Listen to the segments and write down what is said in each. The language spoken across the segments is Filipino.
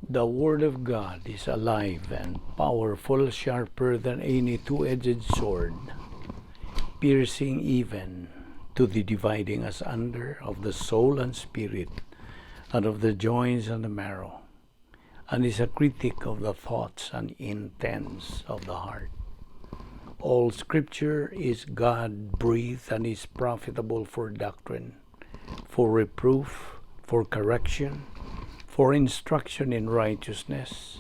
The Word of God is alive and powerful, sharper than any two-edged sword, piercing even to the dividing asunder of the soul and spirit, and of the joints and the marrow, and is a critic of the thoughts and intents of the heart. All Scripture is God-breathed and is profitable for doctrine, for reproof, for correction, for instruction in righteousness,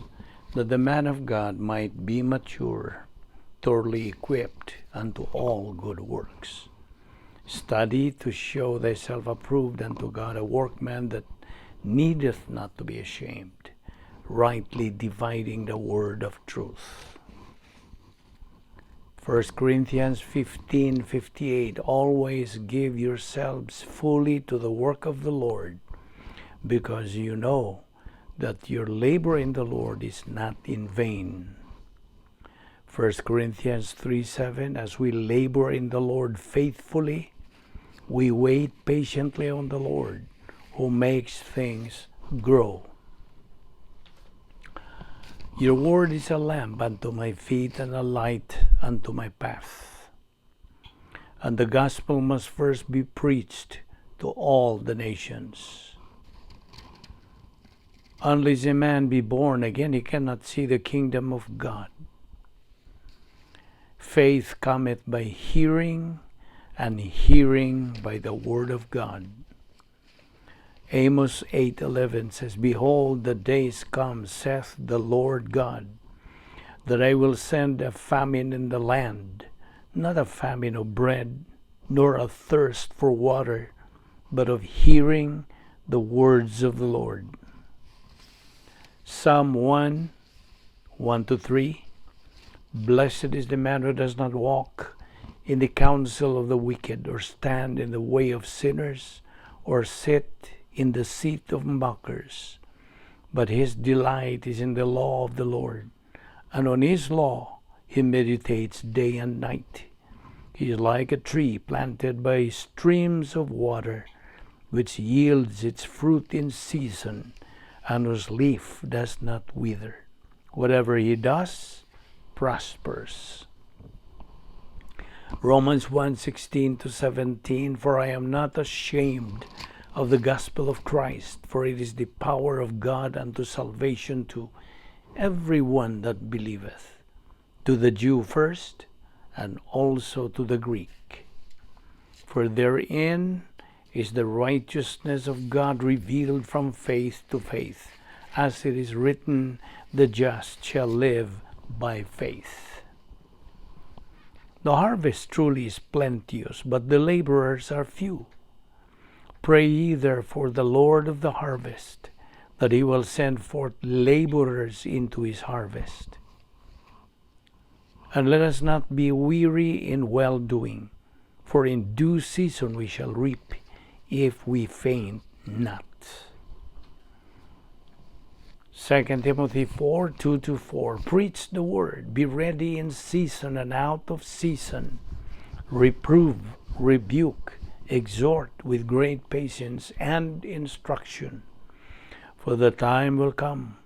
that the man of God might be mature, thoroughly equipped unto all good works. Study to show thyself approved unto God, a workman that needeth not to be ashamed, rightly dividing the word of truth. 1 Corinthians 15:58, always give yourselves fully to the work of the Lord, because you know that your labor in the Lord is not in vain. 1 Corinthians 3:7, as we labor in the Lord faithfully, we wait patiently on the Lord, who makes things grow. Your word is a lamp unto my feet and a light unto my path. And the gospel must first be preached to all the nations. Unless a man be born again, he cannot see the kingdom of God. Faith cometh by hearing, and hearing by the word of God. Amos 8:11 says, behold, the days come, saith the Lord God, that I will send a famine in the land, not a famine of bread, nor a thirst for water, but of hearing the words of the Lord. Psalm 1:1-3, blessed is the man who does not walk in the counsel of the wicked, or stand in the way of sinners, or sit in the seat of mockers. But his delight is in the law of the Lord, and on his law he meditates day and night. He is like a tree planted by streams of water, which yields its fruit in season, and whose leaf does not wither. Whatever he does prospers. Romans 1:16-17, for I am not ashamed of the gospel of Christ, for it is the power of God unto salvation to every one that believeth, to the Jew first, and also to the Greek. For therein is the righteousness of God revealed from faith to faith, as it is written, the just shall live by faith. The harvest truly is plenteous, but the laborers are few. Pray ye therefore the Lord of the harvest, that he will send forth laborers into his harvest. And let us not be weary in well-doing, for in due season we shall reap, if we faint not. 2 Timothy 4:2-4, preach the word, be ready in season and out of season, reprove, rebuke, exhort with great patience and instruction. For the time will come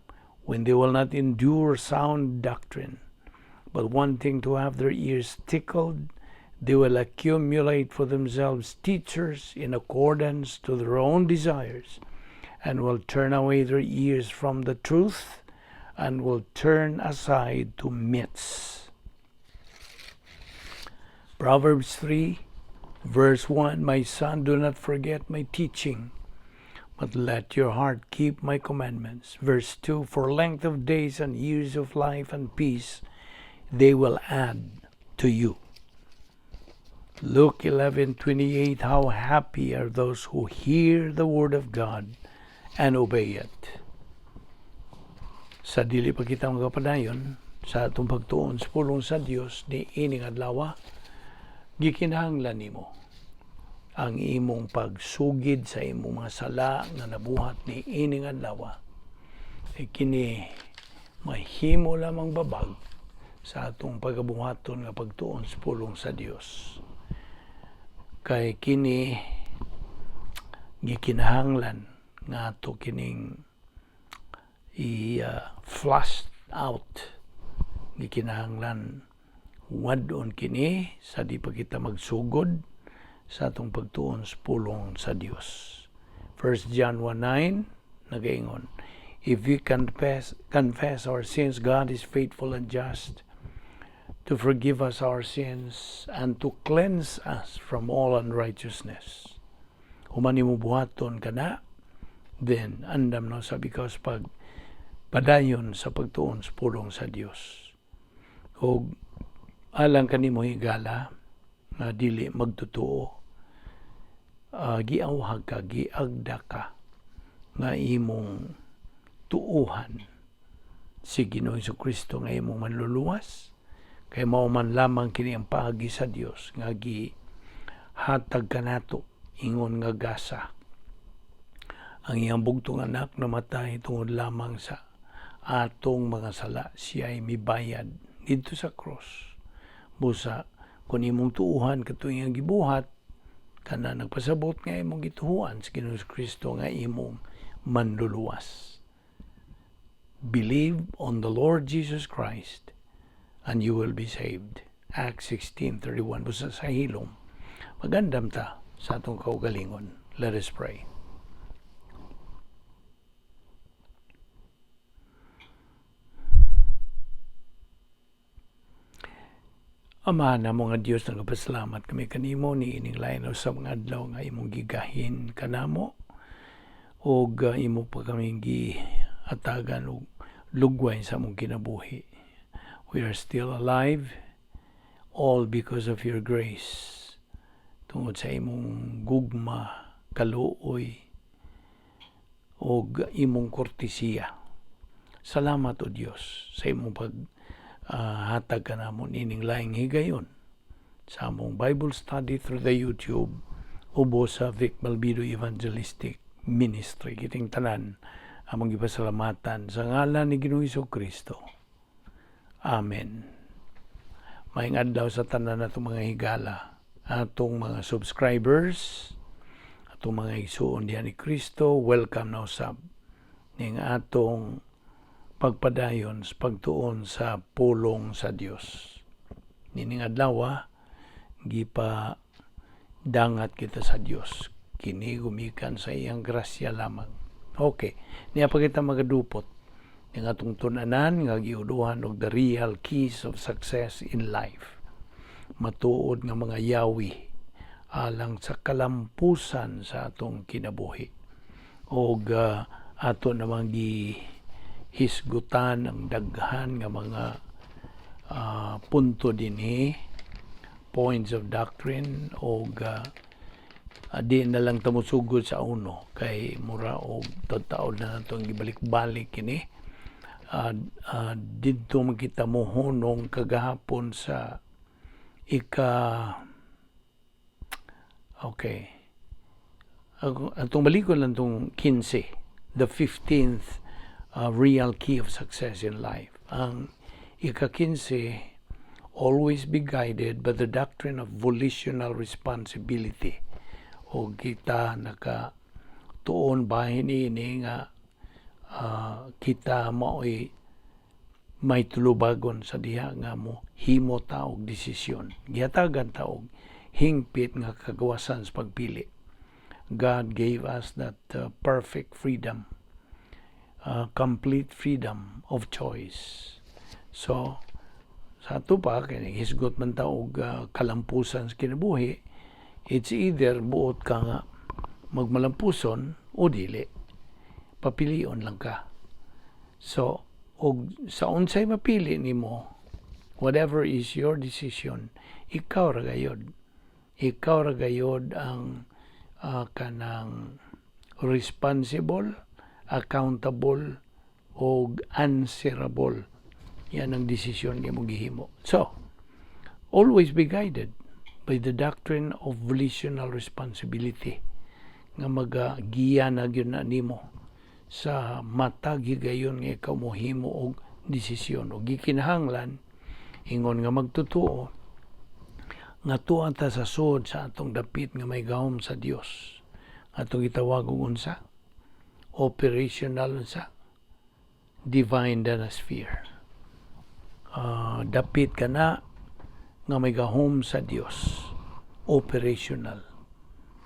when they will not endure sound doctrine, but wanting to have their ears tickled, they will accumulate for themselves teachers in accordance to their own desires, and will turn away their ears from the truth, and will turn aside to myths. Proverbs 3:1, my son, do not forget my teaching, but let your heart keep my commandments. Verse 2, for length of days and years of life and peace they will add to you. Luke 11:28, how happy are those who hear the word of God and obey it. Sa dili pa kita magapadayon, sa atong pagtuon sa pulong sa Dios ni ining adlaw, gikinahanglan nimo ang imong pagsugid sa imong mga sala nga nabuhat ni ining adlaw. Kini mahimo lamang babag sa atong pagabuhaton nga pagtuon sa pulong sa Dios. Kay kini gikinahanglan nga ato kining i-flushed out. Gikinahanglan wadon kini sa di pa kita magsugod sa atong pagtuon sa pulong sa Dios. 1 John 1:9 nagaingon, if we confess our sins, God is faithful and just to forgive us our sins and to cleanse us from all unrighteousness. Human mo buhaton ka na, then andam no sa because pag padayon sa pagtuon sa pulong sa Dios. O alang kanimo higala nga dili magtotoo, giawhag ka, giagda ka nga imong tuuhan si Ginoong Jesucristo nga imong manluluwas, kay mao man lamang kini ang paagi sa Dios nga gihatag kanato ingon nga gasa. Ang iyang bugtong anak namatay tungod lamang sa atong mga sala, siya ay mibayad dito sa cross. Busa kung imong tuuhan katuig nga gibuhat, kana nagpasabot nga imong gituhuan sa Ginoong Kristo nga imong manluluwas. Believe on the Lord Jesus Christ and you will be saved. Acts 16:31. Busa sa hilom, magandam ta sa atong kaugalingon. Let us pray. Ama na mga Diyos, nagpasalamat kami kanimo ni ining lain sa mga adlaw nga imong gigahin kanamo o imo pa kami giatagan og lugway sa among kinabuhi. We are still alive all because of your grace. Tungod sa imong gugma, kaluoy o imong kortesiya. Salamat o Diyos sa imong hatag ka namon ining laing higayon sa among Bible study through the YouTube ubo sa Vic Balbido Evangelistic Ministry. Kiting tanan among gipasalamatan sa ngalan ni Ginoong Jesucristo. Amen. Maayong adlaw sa tanan natong mga higala, atong mga subscribers, atong mga igsuon diha ni Kristo. Welcome na usab ning atong pagpadayon sa pagtuon sa pulong sa Dios. Nining adlaw gipa dangat kita sa Dios. Kini gumikan sa iyang grasya lamang. Okay, niya pa kita magadupot ng atong tunanan nga giuduhan og the real keys of success in life. Matuod nga mga yawi alang sa kalampusan sa atong kinabuhi. Og ato namang hisgutan ang daghan nga mga punto dinhi, points of doctrine, o di na lang tamusugod sa uno kay mura o taon na natong gibalik-balik kini. Dito makita mo honong kagahapon sa atong balikon lang tong 15, the 15th real key of success in life. Ang ika-15, always be guided by the doctrine of volitional responsibility. O kita nakatuon bahin ini nga kita may tulubagon sa diha nga mo himo ta og desisyon. Gihatagan ta og hingpit nga kagawasan sa pagpili. God gave us that perfect freedom. Complete freedom of choice. So, sa ato pa, hisgot man taog kalampusan sa kinabuhi, it's either buot ka nga magmalampuson o dili. Papilion lang ka. So, sa unsay mapili nimo, whatever is your decision, ikaw ra gayod. Ikaw ra gayod ang kanang responsible, accountable, o answerable. Yan ang desisyon nga mo gihimo. So, always be guided by the doctrine of volitional responsibility nga magagiya na gyud na nimo sa matag higayon nga ikaw mohimo og desisyon. Og gikinahanglan ingon nga magtutuo nga tuwa ta sa sud sa atong dapit nga may gahom sa Dios. Atong gitawag og unsa? Operational sa divine dynasty. Dapit ka na nga may gahom sa Dios, operational.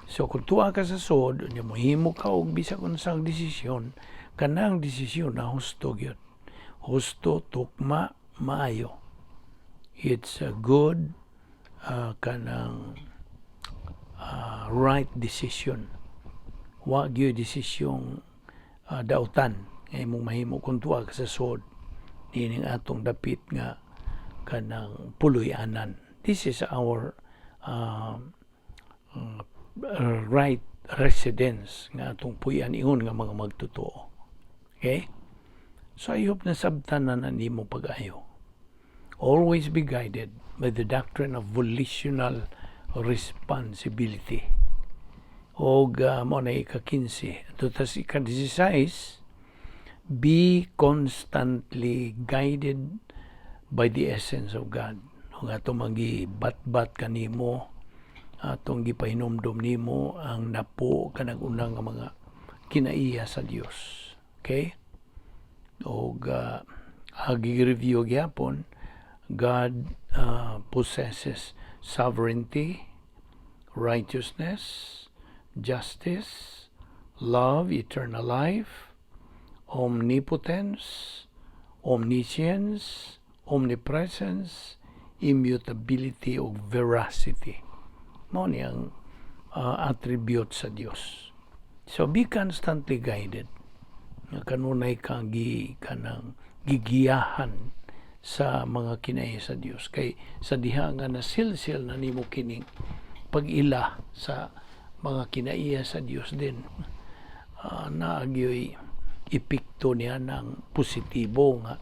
So kung tuwa ka sa sod, unya mohimo ka og bisag unsang desisyon, kanang desisyon na husto gyud. Husto, tukma, maayo. It's a good kanang right decision. Wa gyud desisyon dautan ngay mong mahimo kung tuwa ka sa sod. Dining atong dapit nga kanang puloy-anan. This is our right residence nga atong puyan ingon nga mga magtotoo. Okay? So I hope na sabtan na nimo pag-ayo. Always be guided by the doctrine of volitional responsibility. O mo na ika-15. Tutas ika-16, be constantly guided by the essence of God. Kung atong magi-bat-bat kanimo, atong gipahinomdom nimo ang napo kanang unang mga kinaiya sa Dios. Okay? O agi-review gyapon, God possesses sovereignty, righteousness, justice, love, eternal life, omnipotence, omniscience, omnipresence, immutability o veracity. Mao ni ang attribute sa Dios. So be constantly guided. Kanunay kang kanang gigiyahan sa mga kinaiya sa Dios. Kay sa diha nga nasilsil na nimo kining pag-ila sa mga kinaiya sa Dios din, naagyoy epekto niya ng positibo nga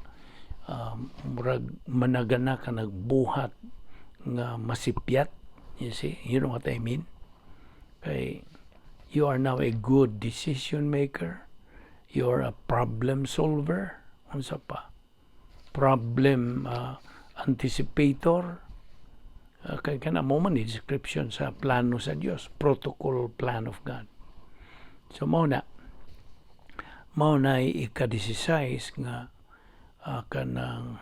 murag managana ka nagbuhat nga masipyat. You see, you know what I mean? Kay you are now a good decision maker. You are a problem solver. Unsa pa? Problem anticipator. Kaya ka na mo man description sa plano sa Diyos, protocol plan of God. So mao na ika-16 nga kanang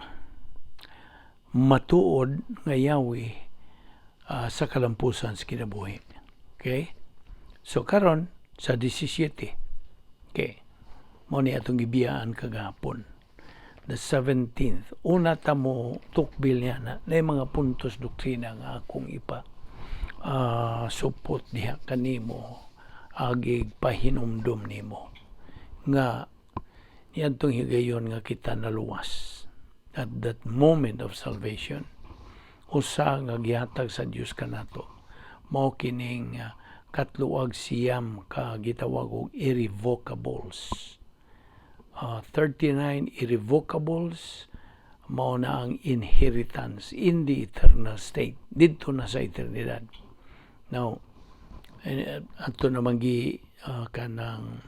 matuod nga Yahweh sa kalampusan sa kinabuhi. Okay? So karon sa 17. Okay. Mao ni atong gibiyaan kagahapon. The 17th. Una ta mo tukbil niya na mga puntos doktrina nga akong supot diha kanimo agig pahinumdum nimo nga niadtong higayon nga kita naluwas at that moment of salvation. Usa nga gihatag sa Dios kanato mao kining katluag siyam ka gitawag og irrevocables. 39 irrevocables mao na ang inheritance in the eternal state didto na sa eternidad. Now ato namang kanang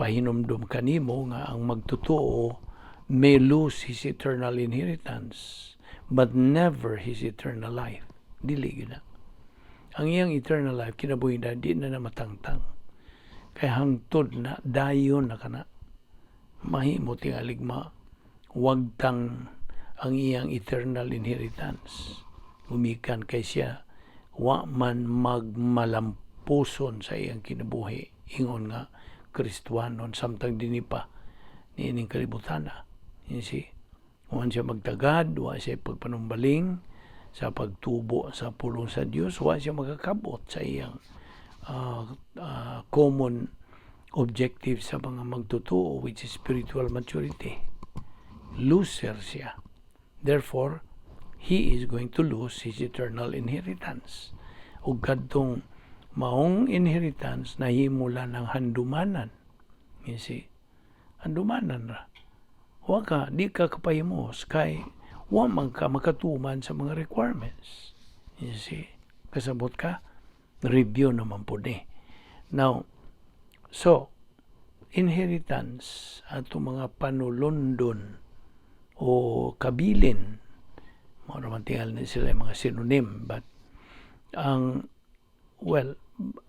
pahinumdum kanimo nga ang magtotoo may lose his eternal inheritance but never his eternal life. Dili gyud na. Ang iyang eternal life kinabuhi na di na matangtang. Kay hangtod na dayon na kana mahimo tingalig wagtang ang iyang eternal inheritance. Umikan kay siya wa man magmalampuson sa iyang kinabuhi. Ingon nga Kristiyanon samtang dini pa niining kalibutan na. You see? Huwag siya magtagad, huwag siya pagpanumbaling sa pagtubo sa pulong sa Diyos, huwag siya magkakabot sa iyang common objective sa mga magtotoo, which is spiritual maturity. Loser siya. Therefore, he is going to lose his eternal inheritance. Ug kadtong maong inheritance nahimula ng handumanan. You see? Handumanan ra. Wa ka, di ka kapahimos kay wa man ka makatuman sa mga requirements. You see? Kasabot ka, review naman po ni. Now, so, inheritance ato mga panulundon o kabilin, mga naman tingal na sila yung mga synonym, but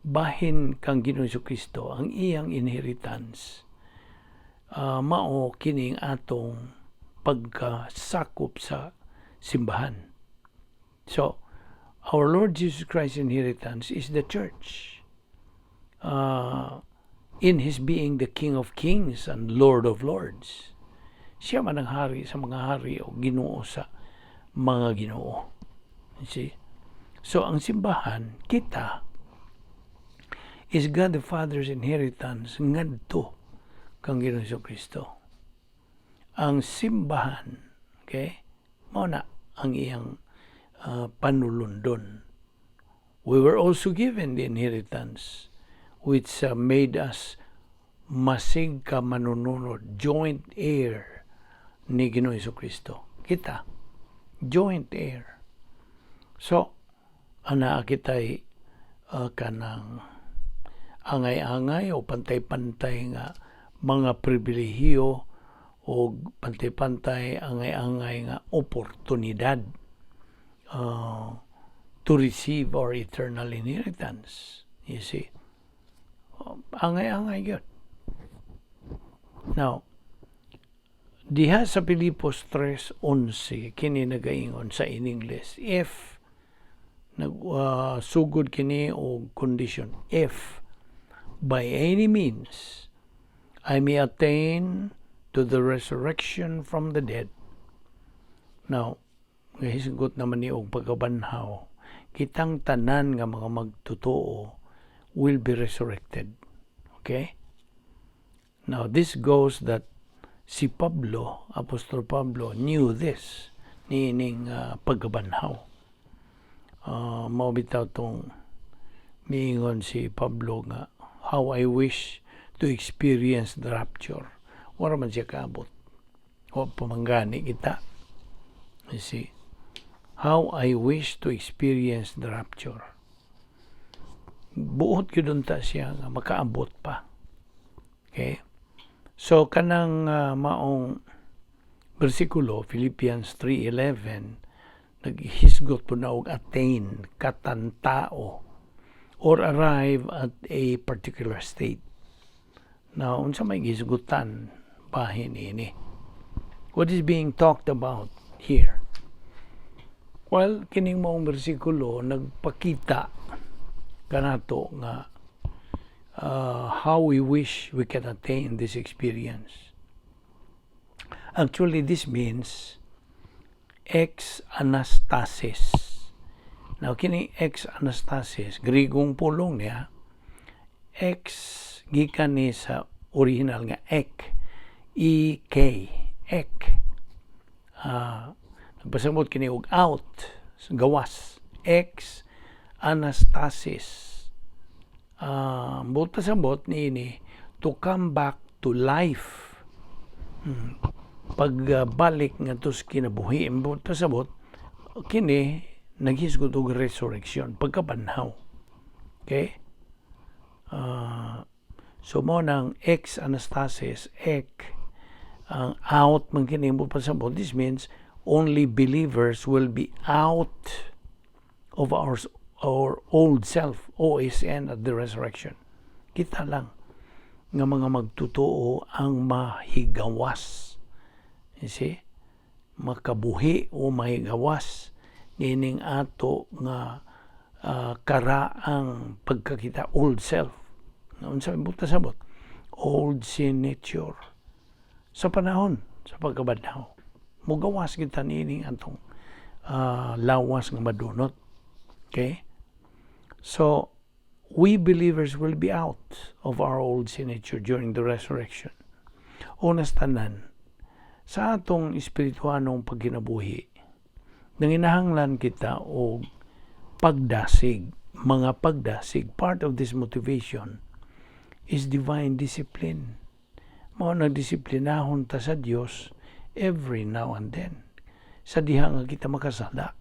bahin kang Ginoong Kristo ang iyang inheritance mao kining atong pagkasakop sa simbahan. So, our Lord Jesus Christ's inheritance is the church. In His being the King of Kings and Lord of Lords. Siya man ang hari sa mga hari o Ginoo sa mga Ginoo. You see? So, ang simbahan, kita, is God the Father's inheritance ngadto kang Ginoong Kristo. Ang simbahan, okay, mao na ang iyang panulundon. We were also given the inheritance which made us masig ka manununod, joint heir ni Ginoong Kristo. Kita, joint heir. So, ana kita'y kanang angay-angay o pantay-pantay nga mga pribilehiyo o pantay-pantay angay-angay nga oportunidad to receive our eternal inheritance. You see? Angay-angay yun. Now, diha sa Pilipos 3:11 kini nagaingon sa in English, if sugod kini o condition, if by any means I may attain to the resurrection from the dead. Now, hisgot naman ni og pagkabanhaw, kitang tanan nga mga magtotoo will be resurrected. Okay? Now, this goes that si Pablo, Apostol Pablo, knew this, niining pagkabanhaw. Mabitaw tong miingon si Pablo nga, how I wish to experience the rapture. Wala man siya kaabot. O pamanggani kita. You see? How I wish to experience the rapture. Buot yun ta siya nga makaabot pa. Okay? So, kanang maong versikulo, Philippians 3:11, naghisgot po na og attain, katantao, or arrive at a particular state. Now, unsa may gisgutan bahin ini? What is being talked about here? Well, kining maong bersikulo nagpakita kanato nga how we wish we can attain this experience. Actually, this means ex-anastasis. Now, kining ex-anastasis, Grigong pulong niya, ex gikan ni sa original nga ek, ek, ek. Nagpasamot kini og out, gawas, ex-anastasis. Buot pasabot ni to come back to life. Pagbalik nga to sa kinabuhi, buot pasabot, kini naghisgot og resurrection, pagkabanhaw. Okay? So mo nang ex-anastasis, ek, ang out man kini buot pasabot. This means only believers will be out of our old self, OSN, at the resurrection. Kita lang nga mga magtotoo ang mahigawas. You see? Makabuhi o mahigawas nining ato nga karaang pagkakita, old self. Unsa imong sabot? Old sin nature. Sa panahon sa pagkabanhaw, mugawas kita nining atong lawas nga madunot. Okay? So, we believers will be out of our old sin nature during the resurrection. Unas tanan, sa atong espirituanong pagkinabuhi, nanginahanglan kita o pagdasig, mga pagdasig. Part of this motivation is divine discipline. Mao nagdisiplinahon ta sa Dios every now and then. Sa diha nga kita makasala.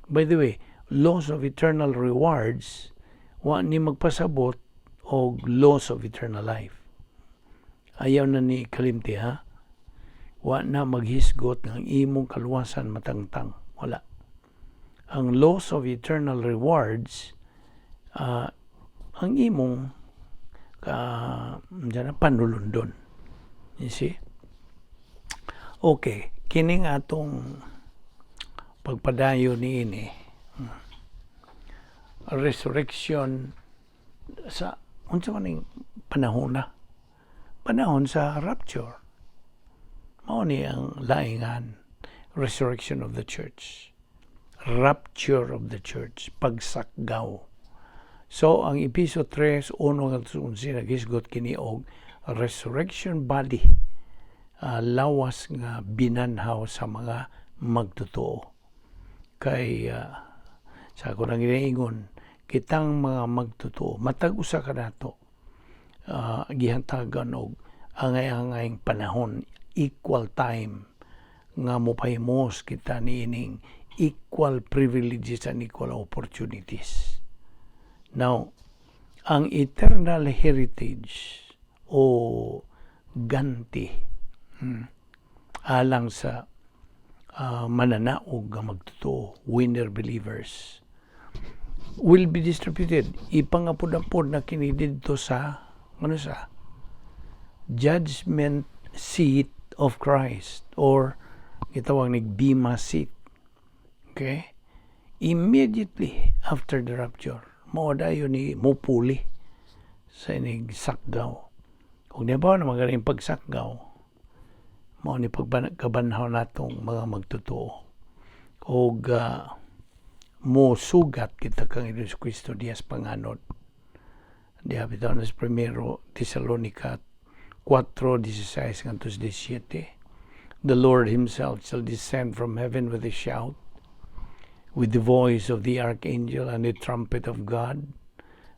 By the way, laws of eternal rewards, wa ni magpasabot og laws of eternal life. Ayaw na ni kalimti, ha? Wa na maghisgot ng imong kaluwasan matangtang. Wala. Ang laws of eternal rewards, ang imong panulundon. You see? Okay, kining atong pagpadayo niini, resurrection sa unsa man ning panahon sa rapture. Mao ni ang laingan, resurrection of the church, rapture of the church, pagsakgaw. So ang Episo 3:1 hanggang 11 naghisgot kini og resurrection body, lawas nga binanhaw sa mga magtotoo. Kay sa ako nang ginaingon, kitang mga magtotoo, matag usa ka nato, gihantagan og angay-angayng panahon, equal time nga mopahimos kita niining equal privileges and equal opportunities. Now, ang eternal heritage o ganti alang sa mananaog nga magtotoo, winner believers, will be distributed. Ipangapod-apod na kini didto sa judgment seat of Christ, or gitawag ni Bema seat. Okay? Immediately after the rapture, mao dayon ni mupuli sa inig sakgaw. Kung di ba naman galing pagsakgaw, mao ni pagkabanhaw natong mga magtotoo. O mo sugat kita kang Hesus Kristo diyas panganod. Diya bitaw na sa 1 Tesalonica 4:16-17. The Lord himself shall descend from heaven with a shout, with the voice of the archangel and the trumpet of God,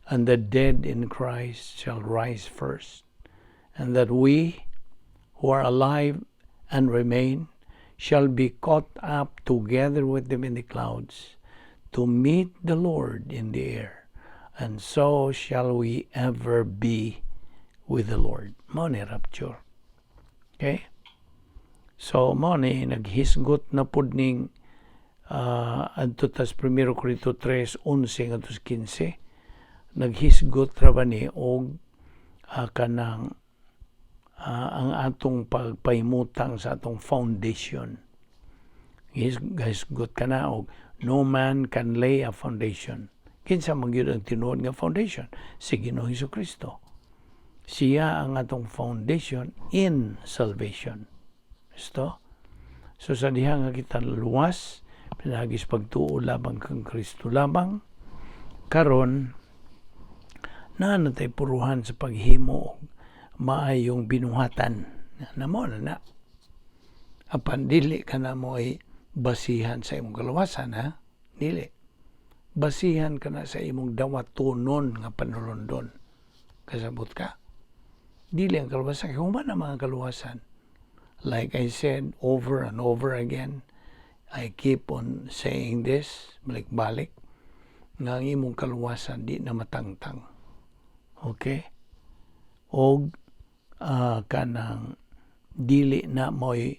and the dead in Christ shall rise first, and that we who are alive and remain shall be caught up together with them in the clouds to meet the Lord in the air, and so shall we ever be with the Lord. Mao ni rapture. Okay? So, mao ni naghisgot na pud ning adto tas 1 Corinto 3:11-15, naghisgot ra ba ni og kanang ang atong pagpahimutang sa atong foundation. Hisgot ka na og no man can lay a foundation. Kinsa man gyud ang tinuod nga foundation? Si Ginoong Hesukristo. Siya ang atong foundation in salvation. Gusto? So sa diha nga kita luwas, pinagis pagtuo labang kang Kristo labang, karon na natay puruhan sa paghimo maayong binuhatan na mo na. Apan dili ka na mo ay basihan sa imong kaluwasan, ha? Dili. Basihan ka na sa imong dawatunon nga panulundon. Kasabot ka. Dili ang kaluwasan. Human na mga kaluwasan. Like I said over and over again, I keep on saying this, balik-balik, nga ang imong kaluwasan di na matangtang. Okay? Og kanang dili na mo'y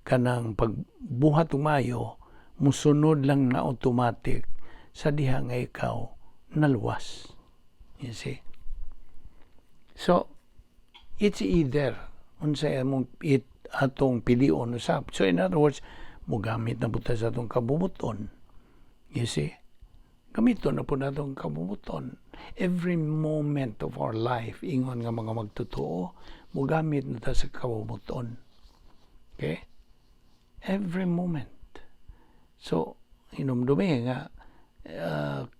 kanang pagbuhat umayo, musunod lang na automatic sa diha nga ikaw naluwas. You see? So, it's either unsay among atong pilion usab. So in other words, mugamit na puta sa atong kabubuton. You see? Gamiton na po na itong kabubuton. Every moment of our life, ingon nga mga magtotoo, mugamit na ta sa kabubuton. Okay? Every moment. So, inumdumi nga,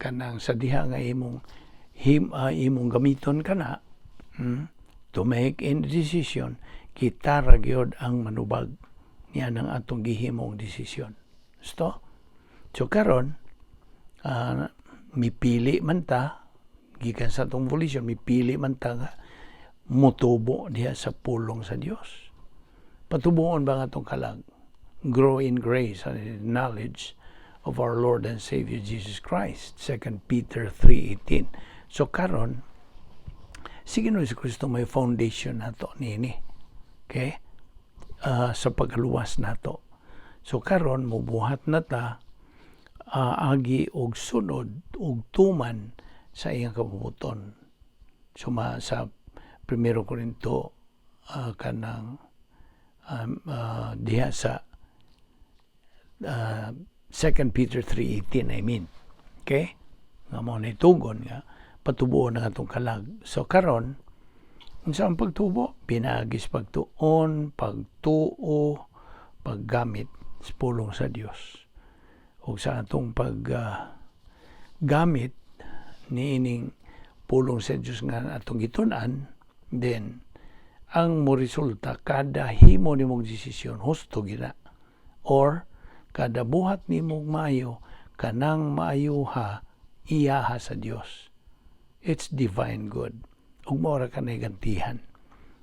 kanang sa diha nga imong gamiton ka na, to make any decision, kita ra gyud ang manubag niya ng atong gihimong desisyon. So karon, mipili man ta, gikan sa atong volition, mipili man ta nga mutubo diha sa pulong sa Dios. Patubuon ba nga atong kalag? Grow in grace and in knowledge of our Lord and Savior Jesus Christ. 2 Peter 3:18. So karon, si Ginoong Hesukristo may foundation nato nini. Okay? Sa pagluwas nato. So karon mubuhat na ta agi og sunod og tuman sa iyang kabubuton. So sa 1 Corinto kanang diha sa 2 Peter 3:18, I mean. Okay? Nga mo na itugon nga patubuo na atong kalag. So karon unsa ang pagtubo? Pinagis pagtuon, pagtuo, paggamit sa pulong sa Dios. O sa atong paggamit niining pulong sa Dios nga atong gitun-an, then ang mo resulta kada himo nimong desisyon husto gina, or kada buhat nimong maayo kanang maayuha iyaha sa Dios. It's divine good. Ug mao ra kanay gantihan.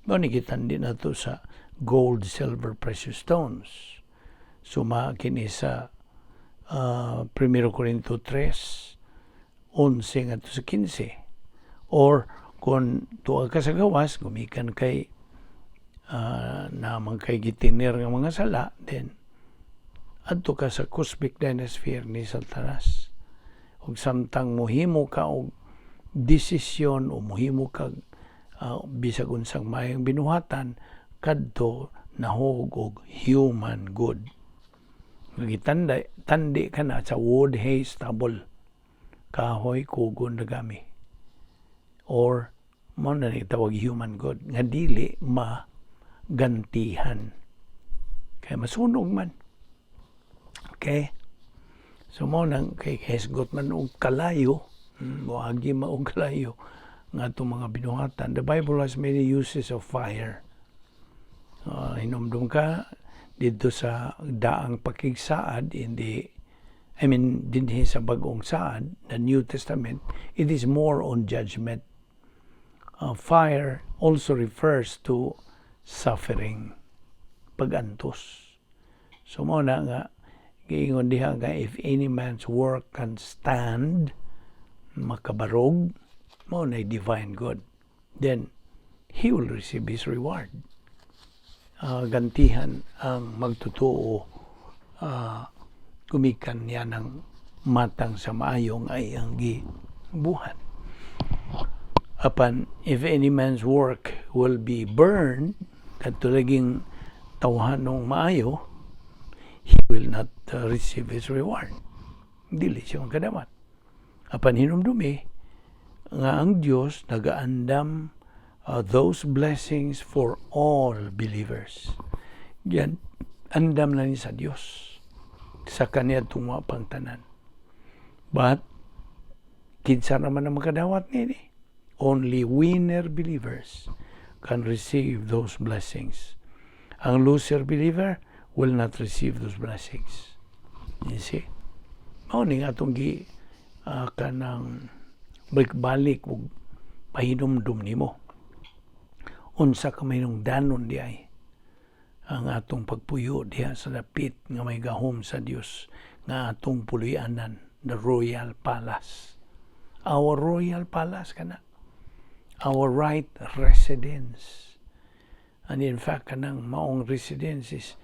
Mao ni kitan din nato sa gold, silver, precious stones. Suma kini sa 1 Corinto 3:11 ngadto sa 15. Or kung tuwa ka sa gawas, gumikan kay naman kay gitinir nga mga sala, then adto ka sa cosmic dynasty ni Satanas. Ug samtang mohimo ka og desisyon o mohimo ka bisag unsang mayang binuhatan, kadto nahog og human good. Tandi ka na sa wood, hay, stubble, kahoy, kugon, dagami. Or mo na tawag human good nga dili magantihan kay masunog man. Okay, so mo nang kay hisgot man og kalayo, moagi maog kalayo nga itong mga binuhatan. The Bible has many uses of fire. Hinumdum ka dito sa daang pakigsaad dinhi sa bagong saad, the New Testament, it is more on judgment. Fire also refers to suffering, pagantos. So mo na nga giingon diha nga if any man's work can stand, makabarog, mo na divine good, then he will receive his reward. Gantihan ang magtutuo, kumikan niya ng matang sa maayong ay ang gibuhat. Apan, if any man's work will be burned, katulaging tawhanong maayo, he will not receive his reward. Dili siya magkadamat. Apan hinumdumi nga ang Dios nagaandam those blessings for all believers. Yan, andam na ni sa Dios sa kaniya tunga pang tanan. But, kinsa naman ang makadawat nini? Only winner believers can receive those blessings. Ang loser believer will not receive those blessings. You see? Mao ni nga itong kanang balik ug pahinumdum nimo. Unsa ka may nung danon di ay ang atong pagpuyo diha sa dapit nga may gahom sa Dios nga atong puloy-anan, the royal palace. Our royal palace kana. Our right residence. And in fact, kanang maong residences,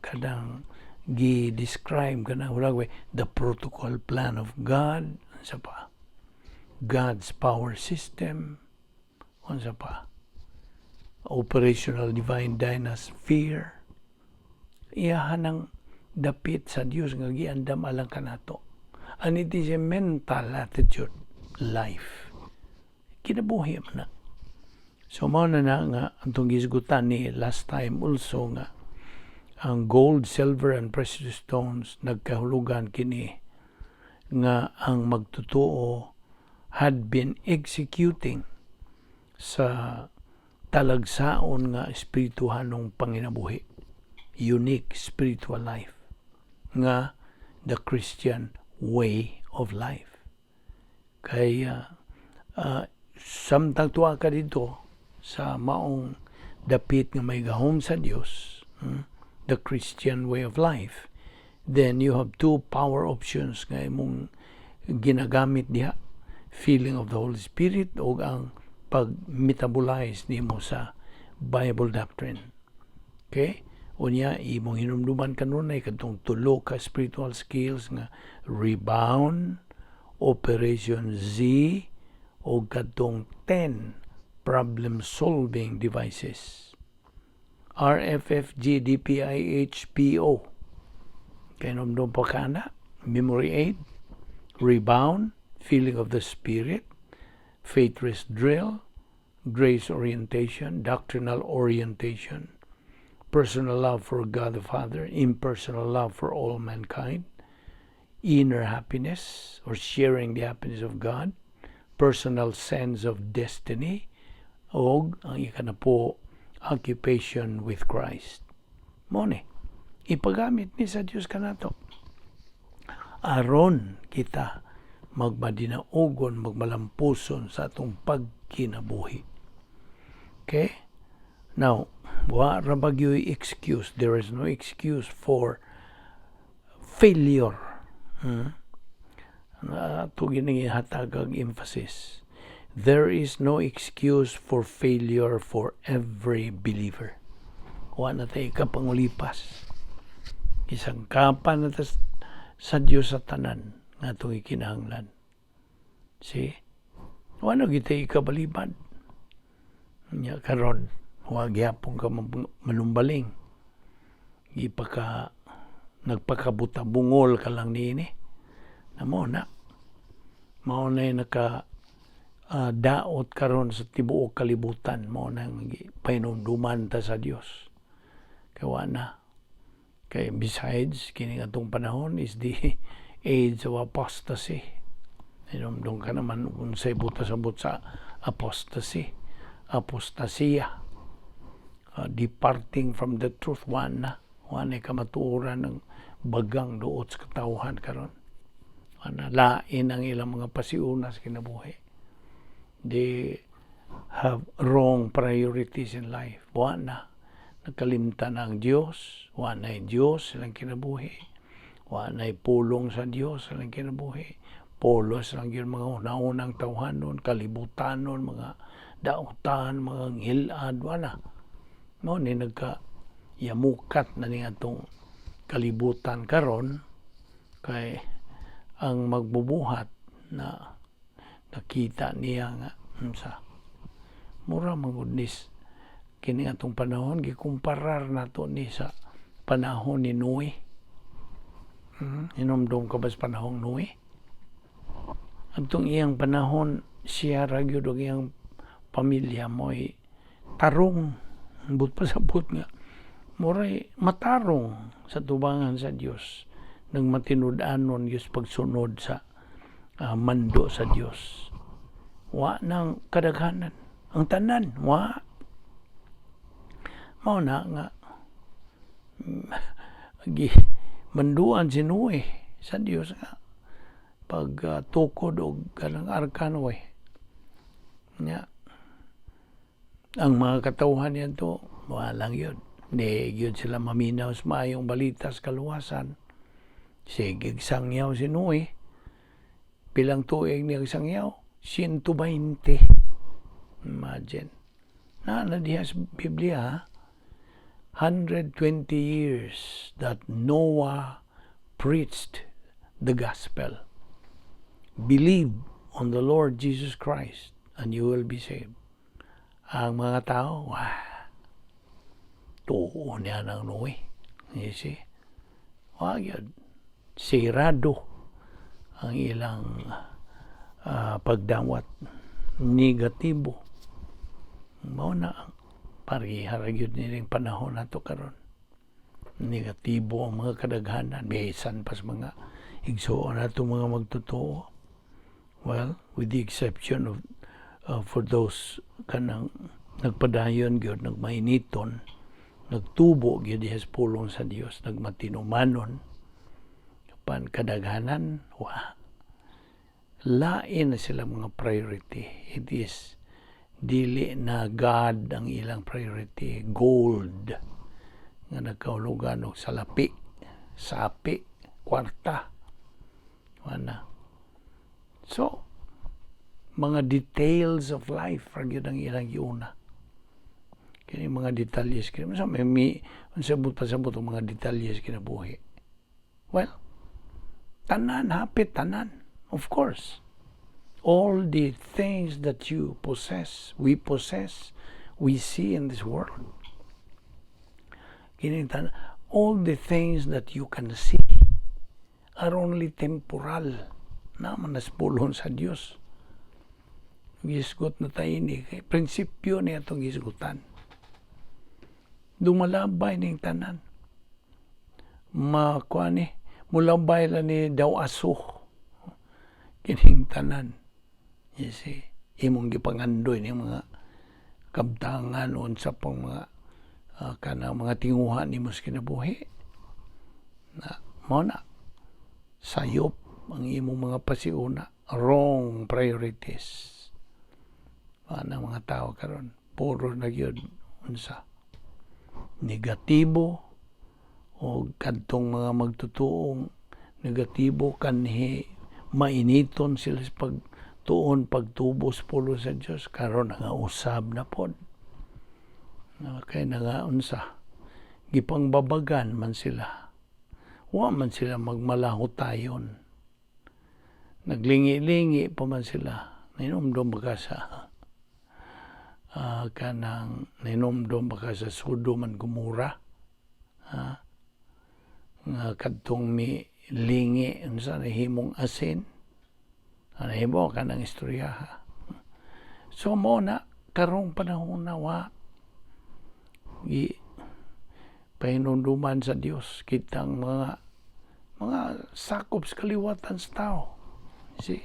kanang gi-describe kanang way, the protocol plan of God, unsa pa? God's power system, unsa pa? Operational divine dynasphere. Iyahan ng dapit sa Dios nga giandam alang kanato. And it is a mental attitude, life. Kinabuhi man na. So, mao na nga, antong gisgutan ni last time also nga, ang gold, silver, and precious stones, nagkahulugan kini nga ang magtutuo had been executing sa talagsaon nga espirituhanong panginabuhi. Unique spiritual life. Nga the Christian way of life. Kaya, samtang tuwa ka dito sa maong dapit nga may gahom sa Dios, the Christian way of life, then you have two power options nga imong ginagamit diha, feeling of the Holy Spirit o ang pag-metabolize nimo sa Bible doctrine. Okay? Unya, imong hinumduman kanunay kadtong tulo ka spiritual skills nga rebound, Operation Z, o kadtong 10 problem-solving devices. RFFGDPIHPO. Kainomdom pa kana, memory aid, rebound, feeling of the Spirit, faith rest drill, grace orientation, doctrinal orientation, personal love for God the Father, impersonal love for all mankind, inner happiness or sharing the happiness of God, personal sense of destiny, o ang ika na po, occupation with Christ. Mone, ipagamit ni sa Diyos ka na to. Aron kita magmadinaugon, magmalampuson sa atong pagkinabuhi. Okay? Now, wa ra bagyo'y excuse. There is no excuse for failure. Ito ginihatag ang emphasis. There is no excuse for failure for every believer. Wa na tayo kapangulipas. Isang kapan na sa Diyos sa tanan nga itong ikinahanglan. See? Wa na kita ikabalibad. Nya karon, huwag yapong ka manumbaling. Nagpakabuta, bungol ka lang niini. Namo na. Mao na naka daot karon sa tibuok kalibutan. Mao na painumduman ta sa Dios. Kaya na. Kaya besides, kining atong panahon is the age of apostasy. Inumdum ka naman unsay buta-sabot sa apostasy. Apostasia. Departing from the truth. Wana kamatuoran ng bagang duot sa katawhan karon. Lain ang ilang mga pasiuna sa kinabuhi. They have wrong priorities in life. Nakalimtan ang Diyos. Wana'y Diyos silang kinabuhi. Wana'y pulong sa Diyos silang kinabuhi. Polos lang yun mga naunang tawhanon, kalibutanon, mga dautan, mga ngilad, wala. No, ni nagka-yamukat na niya itong kalibutan karon kay ang magbubuhat na nakita niya nga sa mura mangudnis kini atong panahon gikumparar nato ni sa panahon ni Noe. Inomdom ka ba sa panahon Noe? Atong iyang panahon siya ragyod og iyang pamilya mo'y tarong but pasabot nga muray matarong sa tubangan sa Dios nang matinud-anon Diyos pagsunod sa mando sa Diyos. Wa nang kadaghanan ang tanan, wa mao na nga manduan si Noe sa Diyos nga pag tukod og kanang arkanoy nya ang mga katawhan niya to walang yun di yun sila maminaw sa maayong balita sa kaluwasan. Sige sangyaw si Noe pilang tuig niya sangyaw 120. Imagine na diha sa Biblia 120 years that Noah preached the gospel. Believe on the Lord Jesus Christ and you will be saved. Ang mga tao, tuon niya ng Noe. You see? Wag yun. Sirado ang ilang pagdawat. Negatibo. Mao na ang pariharag yun nilang panahon na to karon. Negatibo ang mga kadaghanan. Bisan pa sa mga igsuon na ito mga magtotoo. Well, with the exception of for those kanang nagpadayon gyud nagmainiton nagtubo gyud diha sa pulong sa Dios nagmatinumanon pan kadaghanan lain na sila mga priority. It is dili na God ang ilang priority, gold nga nagkaulugan og salapi, sapi, kwarta. So mga details of life ra gyud ang ilang giuna. Kini mga detalles kini sa may unsabot pasabot ang mga detalles kinabuhi. Well, tanan hapit tanan, of course. All the things that you possess, we see in this world. Kining all the things that you can see are only temporal. Naman naspulon sa Dios. Gisgot na tayo ni. Prinsipyo niya itong gisgutan. Dumalabay ning tanan. Mulabay lang ni daw aso. Kining tanan. You see, imong gipangandoy ni mga kabtangan o sa pang mga mga tinguhan ni mos kinabuhi. Mo na sayop ang imong mga pasiuna, wrong priorities. Mga tao karon puro na gyud unsa negatibo o kadtong mga magtutuong negatibo kanhi mainiton sila sa pagtuon pagtubos pulo sa Dios karon nga usab na pod. Kay nga unsa gipangbabagan man sila. Wa man sila magmalahutayon. Naglingi-lingi pa man sila. Ninomdom baka sa ninomdom baka sa Sodom man Gomora. Nga kadtong mi lingi unsa nahimong asin. Nahimo ka ng istorya. So mo na karong panahon na pahinumduman sa Dios kitang mga sakop sa kaliwatan sa tao. See,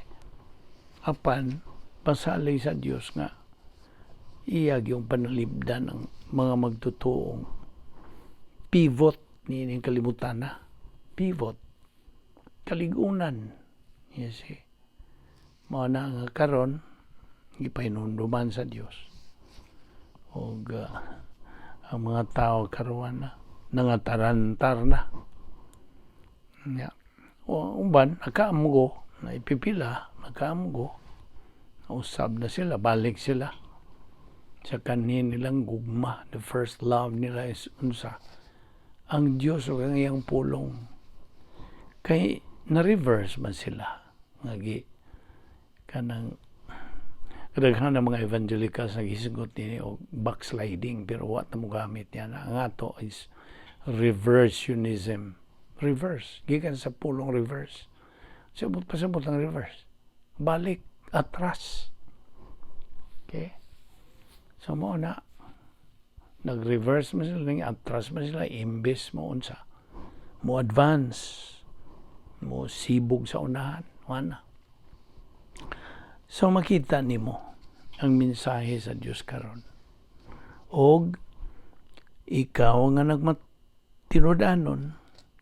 apan pasalay sa Dios nga iyag yung panalibdan ng mga magtutuong pivot ni kalibutan na. Pivot. Kaligunan. You see. Mga nga karon ipahinumduman sa Dios. O ang mga tao karuan na nangatarantar na. O umban nakaamugo na ipipila, nakaamugo. Usab na sila, balik sila sa kanin nilang gugma. The first love nila is unsa? Ang Diyos o ang iyang pulong. Kay na-reverse man sila. Ngagi kanang kadaghan ng mga evangelicals nagisigot nini o backsliding pero what na mo gamit yan. Ang ato is reversionism. Reverse. Gikan sa pulong reverse. Pasabot ang reverse. Balik. Atras. Okay? So mo na nag-reverse mo sila, atras mo sila, imbes mo unsa. Mo advance. Mo sibog sa unahan. Wala. So makita nimo ang mensahe sa Dios karon. Og ikaw nga nagmatinudanon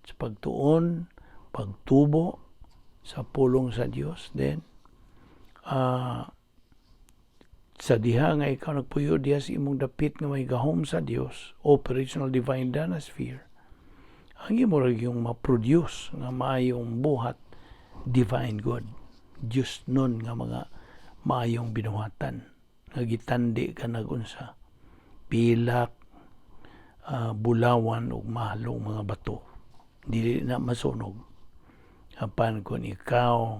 sa pagtuon, pagtubo sa pulong sa Dios, then sa diha nga ikaw nagpuyo diha sa imong dapit nga may gahom sa Dios, operational divine danosphere, ang imo ra yung ma-produce nga maayong buhat divine good. Diyos nun nga mga maayong binuhatan. Nagitandi ka nagunsa. Pilak, bulawan o mahalong mga bato. Dili na masunog. Apan kung ikaw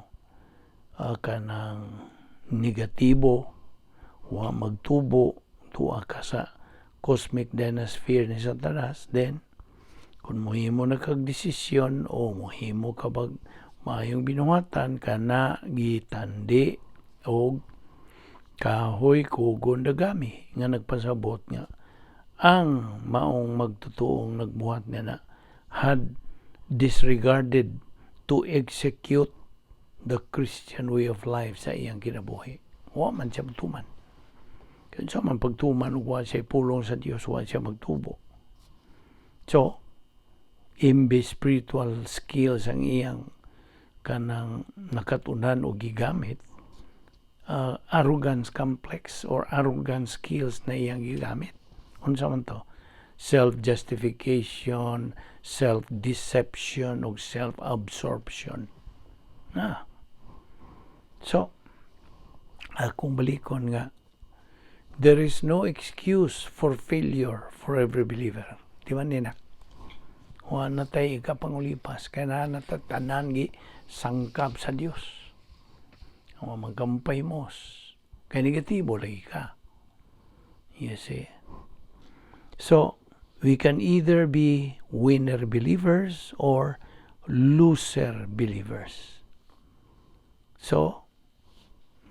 ka ng negatibo, wa magtubo, tuwa ka sa cosmic dinosphere ni Satanas, then kung muhimo na kag-desisyon o muhimo ka bag maayong binuhatan ka na gitandi o kahoy kugon dagami nga nagpasabot nga ang maong magtutuong nagbuhat niya na had disregarded to execute the Christian way of life sa iyang kinabuhi. Wa man siya magtuman. Kaya sa man pagtuman, wa siya pulong sa Diyos, wa siya magtubo. So, imbes spiritual skills ang iyang kanang nakatunan o gigamit, arrogance complex or arrogance skills na iyang gigamit. Unsa man to? Self-justification, self-deception, o self-absorption. So, akong balikon nga, there is no excuse for failure for every believer. Di ba ninak? Wa na tayo ikapangulipas. Kaya na tanan gi sangkap sa Dios. O magkampay mos. Kaya negatibo lagi ka. You see? So, We can either be winner believers or loser believers. So,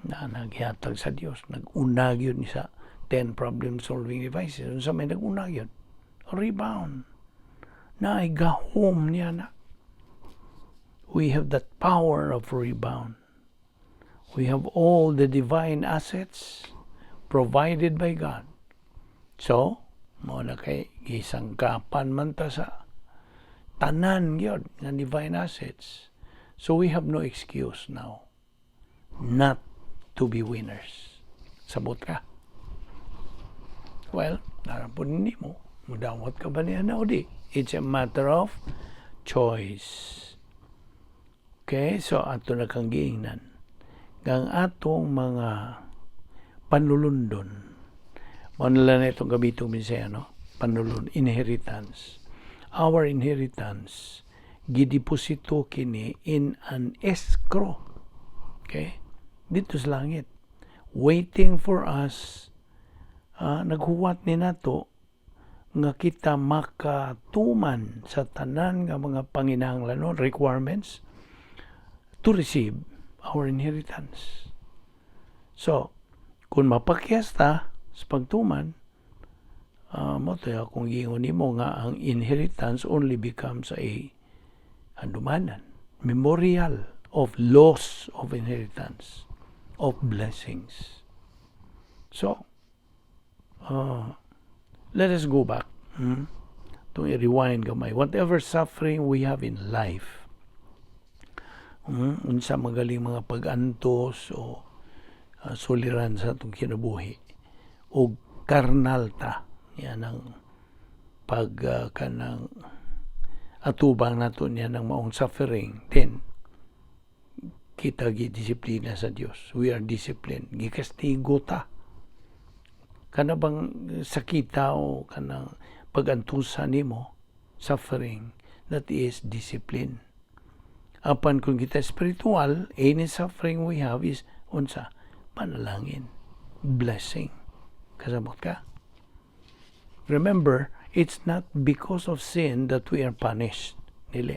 nagyatag sa Dios, nag-unag yun sa 10 problem-solving devices. Sa may nag-unag yun, rebound. Naigahom niya na. We have that power of rebound. We have all the divine assets provided by God. So, mo na kay isang kapan man ta sa tanan yun ng divine assets. So we have no excuse now not to be winners. Sabot ka. Well, narapon ni mo. Mudawat ka ba niya na o di? It's a matter of choice. Okay? So, ato na kang giingnan. Ang atong mga panlulundon. Manula na itong gabitong Visayan, no? Panlulun, inheritance. Our inheritance, gideposito kini in an escrow. Okay? Dito sa langit. Waiting for us, naghuwat ni nato nga kita makatuman sa tanan nga mga panginahanglan, requirements to receive our inheritance. So, kung mapakyas ta sa pagtuman, mo tayo kung gingon nimo nga ang inheritance only becomes a handumanan, memorial of loss of inheritance, of blessings. So, let us go back to rewind gamay. Whatever suffering we have in life, unsa magaling mga pag-antos o suliran sa itong kinabuhi o karnal ta yan ang kanang atubang nato niya ng maong suffering, then kita gidisiplina sa Dios. We are disciplined. Gikastigo ta. Kana bang sakita o kanang pag-antusan nimo, suffering, that is discipline. Apan kung kita spiritual, any suffering we have is unsa? Panalangin. Blessing. Kasabot ka? Remember, it's not because of sin that we are punished. Dili.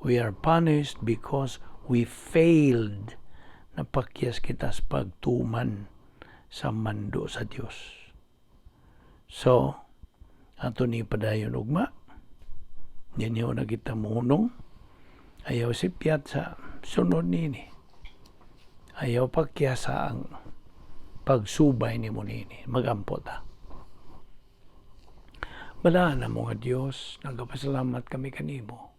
We are punished because we failed na pakyas kita sa pagtuman sa mando sa Dios. So, ato ni padayon ugma. Dinyo na kita munong. Ayaw sipyat sa sunod nini. Ayaw pakyasa ang pagsubay ni mo nini. Magampo ta. Balaan na mo nga Diyos, nagapasalamat kami kanimo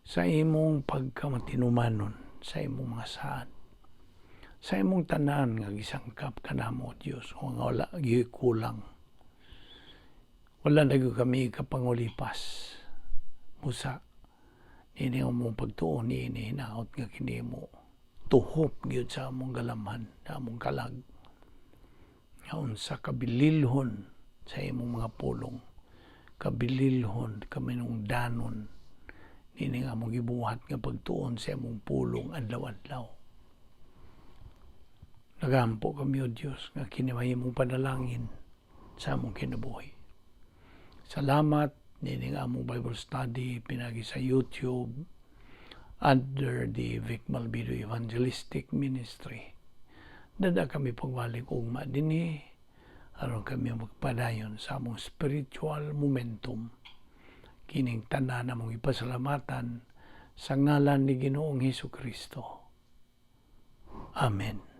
sa imong pagkamatinumanon, sa imong mga saan, sa imong tanan nga gisangkap kanamo Diyos, o nga wala kulang. Wala na kami kapangulipas. Musa, ini ang mong pagtuon ni hinaot nga kinimo. Tuhop gyud sa among galamhan, sa among kalag. Nga unsa kabililhon sa imong mga pulong. Kabililhon kami nung danon. Ini nga mong gibuhat nga pagtuon sa imong pulong adlaw-adlaw. Nagampo kami o Diyos nga kinimay mong panalangin sa among kinabuhi. Salamat nini nga among Bible study pinagi sa YouTube under the Balbido Evangelistic Ministry. Dada kami pagbalik ugma dinhi aron kami magpadayon sa among spiritual momentum. Kining tanan namong ipasalamatan sa ngalan ni Ginoong Hesukristo. Amen.